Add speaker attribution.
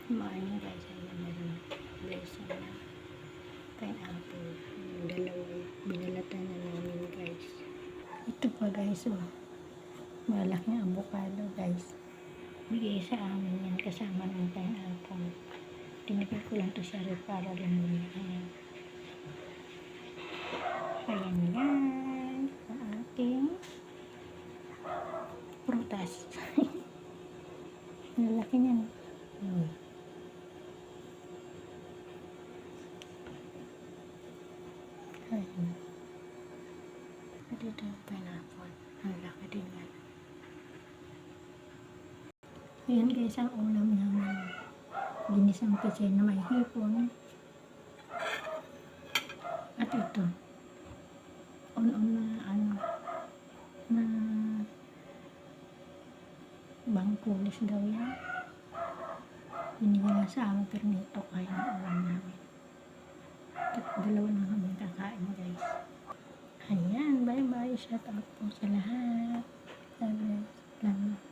Speaker 1: Kumain na guys. Ayan, meron beso na pineapple. Yung dalawa binalatan na namin guys. Ito pa guys, oh. Malaking avocado guys. Bigay sa amin yan kasama ng pineapple. Tinipid ko lang to sa ref para lumuni. Ayan. Ayan yan. Ang ating prutas. Ang laki niyan. Ayan. Dito yung pineapple. Ang laki din yan. Ayan guys, ang ulam namin. Ginisang pechay na may hipon. At ito. On na bangkulis daw yan. Binigyan sa amin pero nito kaya ng ulam namin. Dalawa lang kami kakain guys. Ayan, bye bye. Shout out po sa lahat. Salamat.